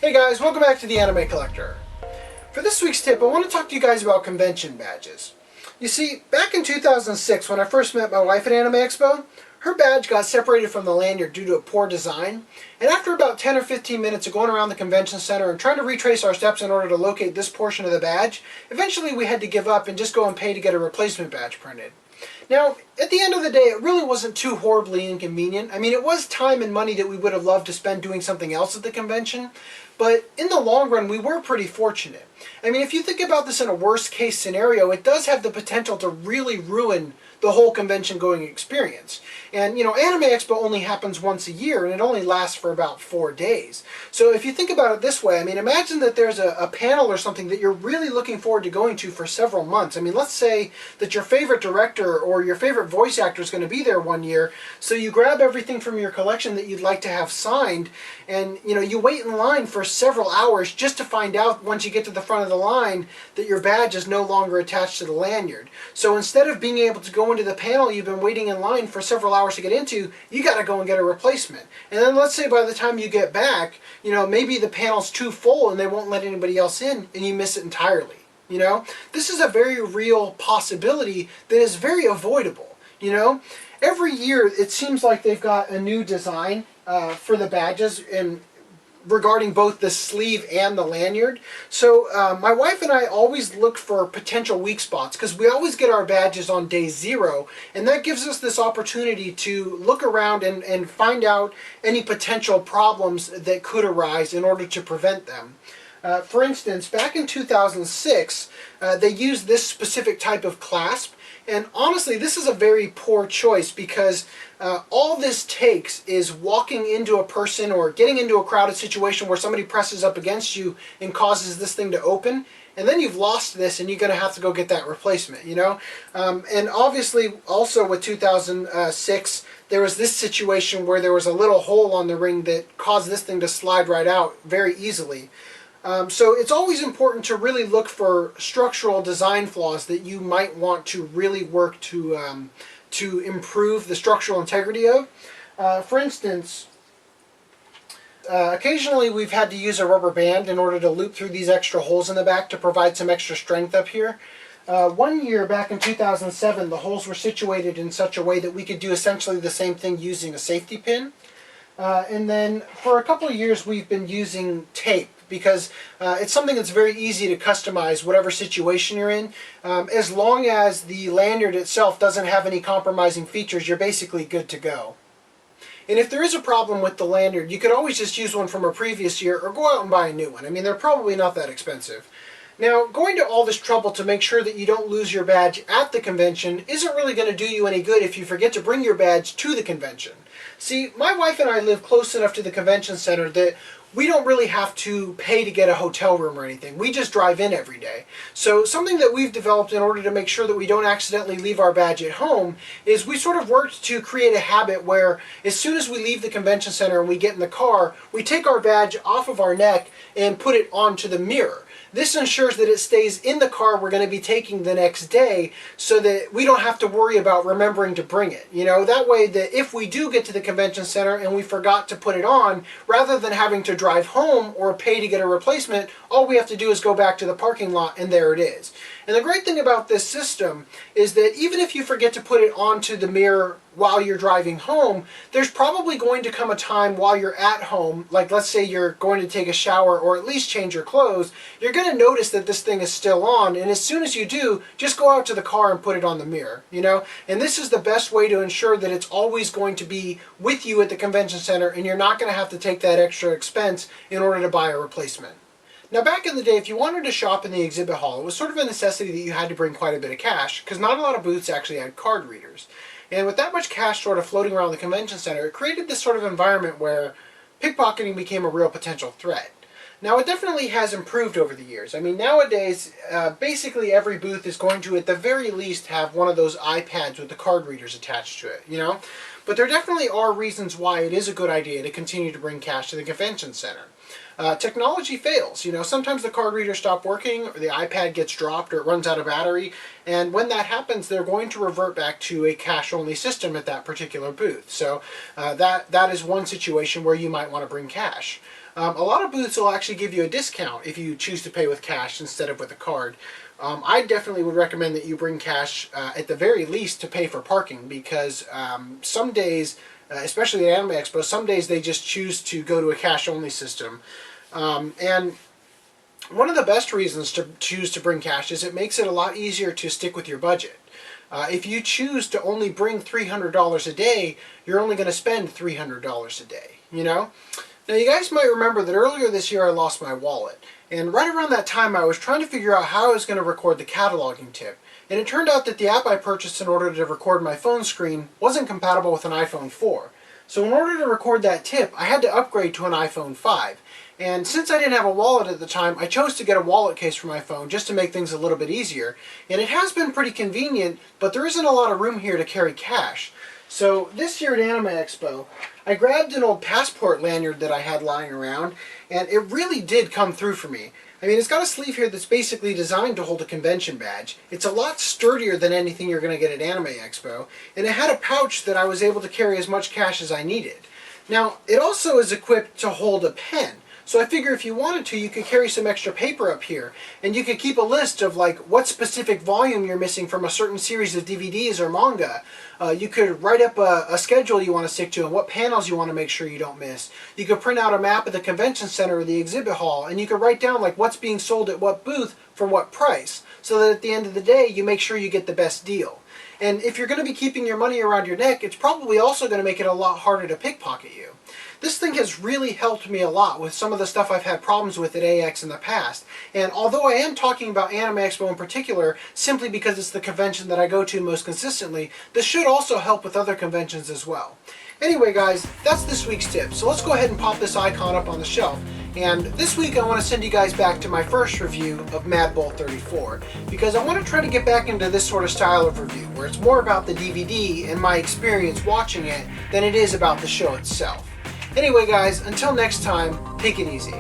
Hey guys, welcome back to the Anime Collector. For this week's tip, I want to talk to you guys about convention badges. You see, back in 2006 when I first met my wife at Anime Expo, her badge got separated from the lanyard due to a poor design, and after about 10 or 15 minutes of going around the convention center and trying to retrace our steps in order to locate this portion of the badge, eventually we had to give up and just go and pay to get a replacement badge printed. Now, at the end of the day, it really wasn't too horribly inconvenient. I mean, it was time and money that we would have loved to spend doing something else at the convention, but in the long run, we were pretty fortunate. I mean, if you think about this in a worst case scenario, it does have the potential to really ruin the whole convention going experience. And, you know, Anime Expo only happens once a year, and it only lasts for about 4 days. So if you think about it this way, I mean, imagine that there's a panel or something that you're really looking forward to going to for several months. I mean, let's say that your favorite director or your favorite voice actor is going to be there one year, so you grab everything from your collection that you'd like to have signed, and, you know, you wait in line for several hours just to find out once you get to the front of the line that your badge is no longer attached to the lanyard. So instead of being able to go into the panel you've been waiting in line for several hours to get into, you got to go and get a replacement. And then let's say by the time you get back, you know, maybe the panel's too full and they won't let anybody else in and you miss it entirely. You know, this is a very real possibility that is very avoidable. You know, every year it seems like they've got a new design for the badges and regarding both the sleeve and the lanyard. So my wife and I always look for potential weak spots because we always get our badges on day 0, and that gives us this opportunity to look around and find out any potential problems that could arise in order to prevent them. For instance, back in 2006, they used this specific type of clasp, and honestly, this is a very poor choice because all this takes is walking into a person or getting into a crowded situation where somebody presses up against you and causes this thing to open, and then you've lost this and you're going to have to go get that replacement, you know? And obviously, also with 2006, there was this situation where there was a little hole on the ring that caused this thing to slide right out very easily. So it's always important to really look for structural design flaws that you might want to really work to improve the structural integrity of. For instance, occasionally we've had to use a rubber band in order to loop through these extra holes in the back to provide some extra strength up here. One year back in 2007, the holes were situated in such a way that we could do essentially the same thing using a safety pin. And then for a couple of years we've been using tape because it's something that's very easy to customize whatever situation you're in. As long as the lanyard itself doesn't have any compromising features, you're basically good to go. And if there is a problem with the lanyard, you could always just use one from a previous year or go out and buy a new one. I mean, they're probably not that expensive. Now, going to all this trouble to make sure that you don't lose your badge at the convention isn't really going to do you any good if you forget to bring your badge to the convention. See, my wife and I live close enough to the convention center that we don't really have to pay to get a hotel room or anything. We just drive in every day. So something that we've developed in order to make sure that we don't accidentally leave our badge at home is we sort of worked to create a habit where as soon as we leave the convention center and we get in the car, we take our badge off of our neck and put it onto the mirror. This ensures that it stays in the car we're going to be taking the next day so that we don't have to worry about remembering to bring it. You know, that way that if we do get to the convention center and we forgot to put it on, rather than having to drive home or pay to get a replacement, all we have to do is go back to the parking lot and there it is. And the great thing about this system is that even if you forget to put it onto the mirror while you're driving home, there's probably going to come a time while you're at home, like let's say you're going to take a shower or at least change your clothes, you're going to notice that this thing is still on, and as soon as you do, just go out to the car and put it on the mirror, you know? And this is the best way to ensure that it's always going to be with you at the convention center and you're not going to have to take that extra expense in order to buy a replacement. Now back in the day, if you wanted to shop in the exhibit hall, it was sort of a necessity that you had to bring quite a bit of cash, because not a lot of booths actually had card readers. And with that much cash sort of floating around the convention center, it created this sort of environment where pickpocketing became a real potential threat. Now it definitely has improved over the years. I mean, nowadays, basically every booth is going to at the very least have one of those iPads with the card readers attached to it, you know? But there definitely are reasons why it is a good idea to continue to bring cash to the convention center. Technology fails. You know, sometimes the card readers stop working, or the iPad gets dropped, or it runs out of battery, and when that happens, they're going to revert back to a cash-only system at that particular booth. So that is one situation where you might want to bring cash. A lot of booths will actually give you a discount if you choose to pay with cash instead of with a card. I definitely would recommend that you bring cash at the very least to pay for parking, because some days, especially at Anime Expo, some days they just choose to go to a cash-only system. And one of the best reasons to choose to bring cash is it makes it a lot easier to stick with your budget. If you choose to only bring $300 a day, you're only going to spend $300 a day, you know? Now you guys might remember that earlier this year I lost my wallet. And right around that time I was trying to figure out how I was going to record the cataloging tip. And it turned out that the app I purchased in order to record my phone screen wasn't compatible with an iPhone 4. So in order to record that tip, I had to upgrade to an iPhone 5. And since I didn't have a wallet at the time, I chose to get a wallet case for my phone just to make things a little bit easier. And it has been pretty convenient, but there isn't a lot of room here to carry cash. So this year at Anime Expo, I grabbed an old passport lanyard that I had lying around, and it really did come through for me. I mean, it's got a sleeve here that's basically designed to hold a convention badge. It's a lot sturdier than anything you're going to get at Anime Expo, and it had a pouch that I was able to carry as much cash as I needed. Now, it also is equipped to hold a pen. So I figure if you wanted to, you could carry some extra paper up here, and you could keep a list of like what specific volume you're missing from a certain series of DVDs or manga. You could write up a schedule you want to stick to and what panels you want to make sure you don't miss. You could print out a map of the convention center or the exhibit hall, and you could write down like what's being sold at what booth for what price, so that at the end of the day you make sure you get the best deal. And if you're going to be keeping your money around your neck, it's probably also going to make it a lot harder to pickpocket you. This thing has really helped me a lot with some of the stuff I've had problems with at AX in the past. And although I am talking about Anime Expo in particular, simply because it's the convention that I go to most consistently, this should also help with other conventions as well. Anyway guys, that's this week's tip. So let's go ahead and pop this icon up on the shelf. And this week I want to send you guys back to my first review of Madball 34, because I want to try to get back into this sort of style of review, where it's more about the DVD and my experience watching it than it is about the show itself. Anyway guys, until next time, take it easy.